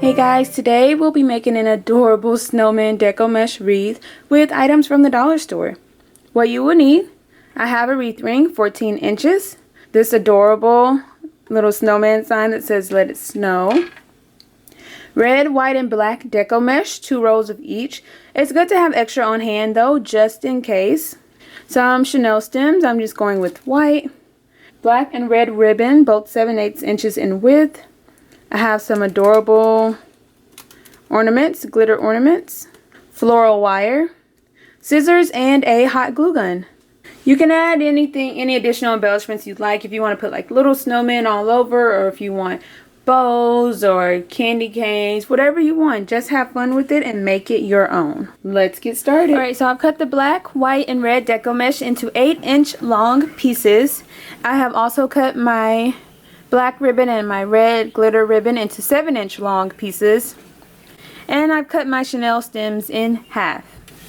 Hey guys, today we'll be making an adorable snowman deco mesh wreath with items from the dollar store. What you will need: I have a wreath ring 14 inches, this adorable little snowman sign that says let it snow, red, white, and black deco mesh, 2 rolls of each. It's good to have extra on hand though, just in case. Some chenille stems, I'm just going with white, black and red ribbon, both 7/8 inches in width. I have some adorable ornaments, glitter ornaments, floral wire, scissors, and a hot glue gun. You can add any additional embellishments you'd like. If you want to put like little snowmen all over, or if you want bows or candy canes, whatever you want. Just have fun with it and make it your own. Let's get started. Alright, so I've cut the black, white, and red deco mesh into 8-inch long pieces. I have also cut my black ribbon and my red glitter ribbon into 7-inch long pieces, and I've cut my chenille stems in half.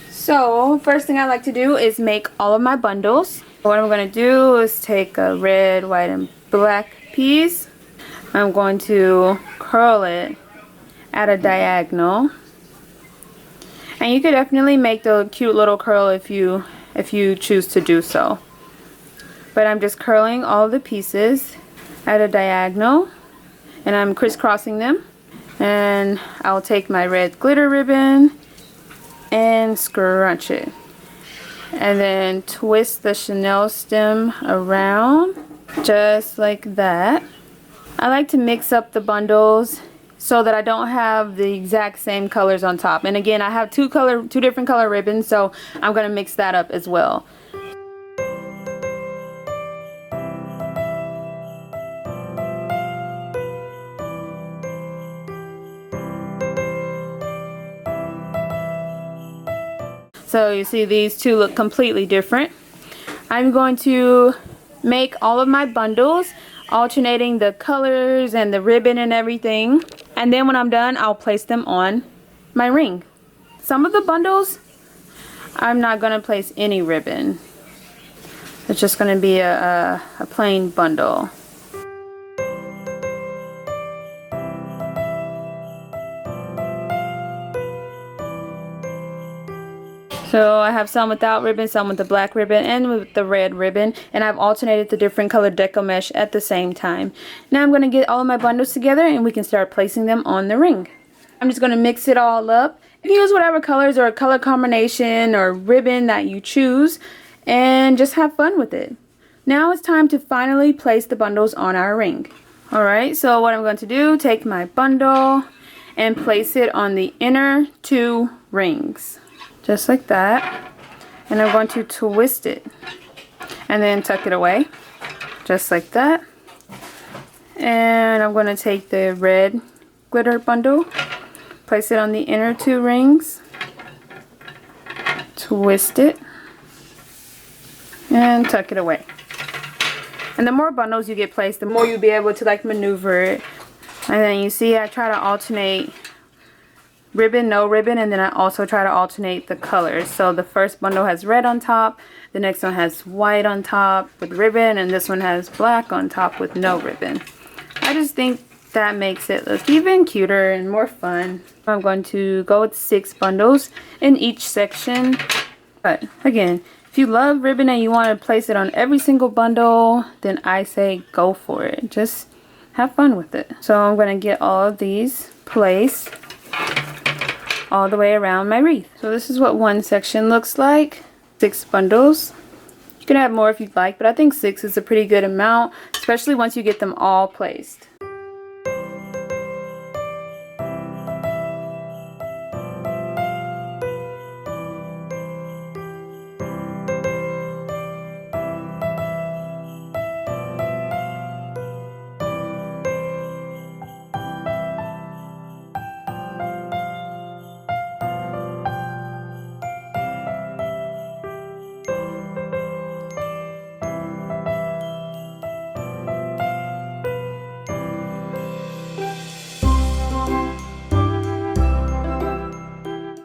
So first thing I like to do is make all of my bundles. What I'm going to do is take a red, white, and black piece. I'm going to curl it at a diagonal, and you could definitely make the cute little curl if you choose to do so, but I'm just curling all the pieces at a diagonal, and I'm crisscrossing them. And I'll take my red glitter ribbon and scrunch it, and then twist the chenille stem around just like that. I like to mix up the bundles so that I don't have the exact same colors on top. And again, I have two different color ribbons, so I'm going to mix that up as well. So you see these two look completely different. I'm going to make all of my bundles, alternating the colors and the ribbon and everything. And then when I'm done, I'll place them on my ring. Some of the bundles, I'm not going to place any ribbon. It's just going to be a plain bundle. So I have some without ribbon, some with the black ribbon, and with the red ribbon. And I've alternated the different colored deco mesh at the same time. Now I'm going to get all of my bundles together and we can start placing them on the ring. I'm just going to mix it all up. Use whatever colors or color combination or ribbon that you choose, and just have fun with it. Now it's time to finally place the bundles on our ring. Alright, so what I'm going to do, take my bundle and place it on the inner 2 rings. Just like that, and I'm going to twist it and then tuck it away just like that. And I'm going to take the red glitter bundle, place it on the inner 2 rings, twist it, and tuck it away. And the more bundles you get placed, the more you'll be able to like maneuver it. And then you see I try to alternate ribbon, no ribbon, and then I also try to alternate the colors. So the first bundle has red on top, the next one has white on top with ribbon, and this one has black on top with no ribbon. I just think that makes it look even cuter and more fun. I'm going to go with 6 bundles in each section. But again, if you love ribbon and you want to place it on every single bundle, then I say go for it. Just have fun with it. So I'm going to get all of these placed all the way around my wreath. So this is what one section looks like. 6 bundles. You can add more if you'd like, but I think 6 is a pretty good amount, especially once you get them all placed.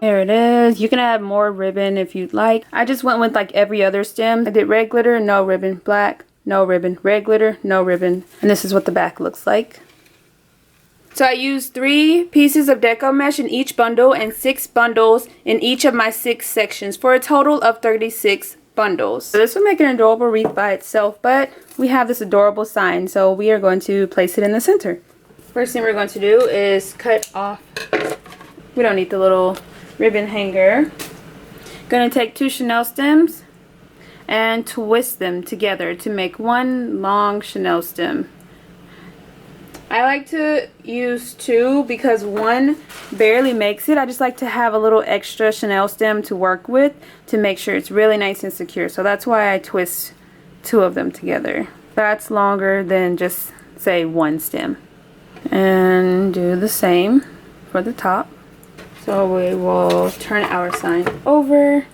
There it is. You can add more ribbon if you'd like. I just went with like every other stem. I did red glitter, no ribbon, black, no ribbon, red glitter, no ribbon. And this is what the back looks like. So I used 3 pieces of deco mesh in each bundle and 6 bundles in each of my 6 sections for a total of 36 bundles. So this will make an adorable wreath by itself, but we have this adorable sign, so we are going to place it in the center. First thing we're going to do is cut off, we don't need the little ribbon hanger. Gonna take 2 chenille stems and twist them together to make one long chenille stem. I like to use 2 because 1 barely makes it. I just like to have a little extra chenille stem to work with to make sure it's really nice and secure. So that's why I twist 2 of them together. That's longer than just say 1 stem. And do the same for the top. So we will turn our sign over,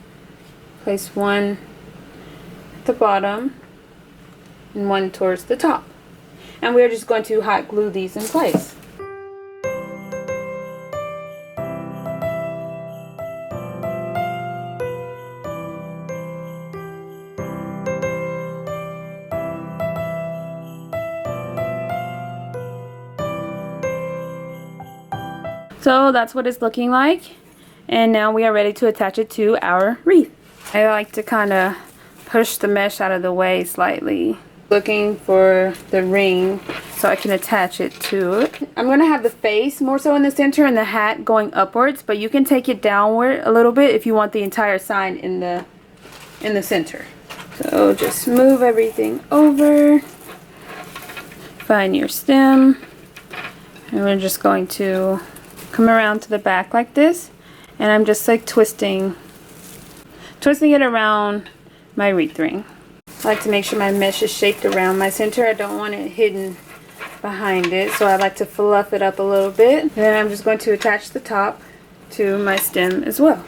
place 1 at the bottom and 1 towards the top. And we're just going to hot glue these in place. So that's what it's looking like. And now we are ready to attach it to our wreath. I like to kind of push the mesh out of the way slightly. Looking for the ring so I can attach it to it. I'm going to have the face more so in the center and the hat going upwards, but you can take it downward a little bit if you want the entire sign in the center. So just move everything over. Find your stem. And we're just going to come around to the back like this. And I'm just like twisting it around my wreath ring. I like to make sure my mesh is shaped around my center. I don't want it hidden behind it, so I like to fluff it up a little bit. Then I'm just going to attach the top to my stem as well.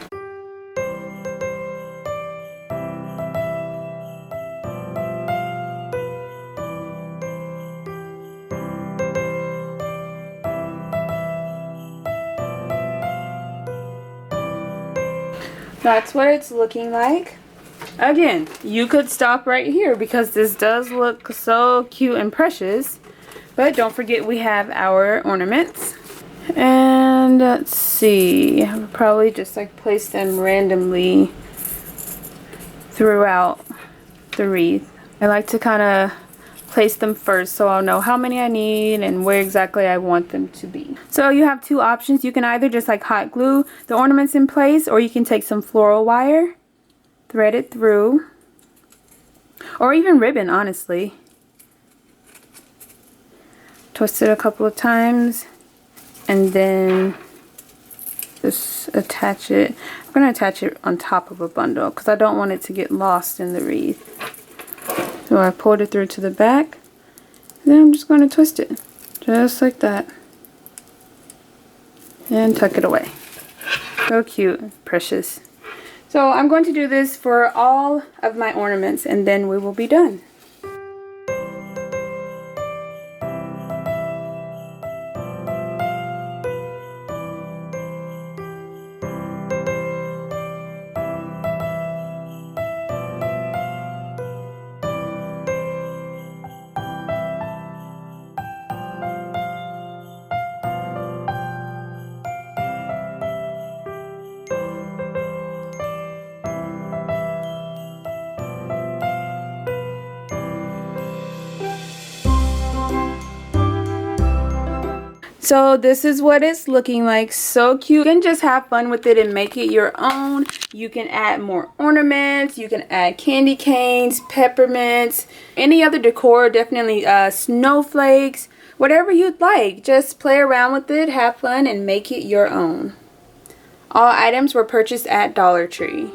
That's what it's looking like. Again, you could stop right here because this does look so cute and precious. But don't forget we have our ornaments. And let's see, I would probably just like place them randomly throughout the wreath. I like to kind of place them first so I'll know how many I need and where exactly I want them to be. So you have 2 options. You can either just like hot glue the ornaments in place, or you can take some floral wire, thread it through, or even ribbon, honestly. Twist it a couple of times and then just attach it. I'm going to attach it on top of a bundle because I don't want it to get lost in the wreath. So I pulled it through to the back, and then I'm just going to twist it just like that and tuck it away. So cute, precious. So I'm going to do this for all of my ornaments and then we will be done. So this is what it's looking like. So cute. You can just have fun with it and make it your own. You can add more ornaments. You can add candy canes, peppermints, any other decor, definitely snowflakes, whatever you'd like. Just play around with it, have fun, and make it your own. All items were purchased at Dollar Tree.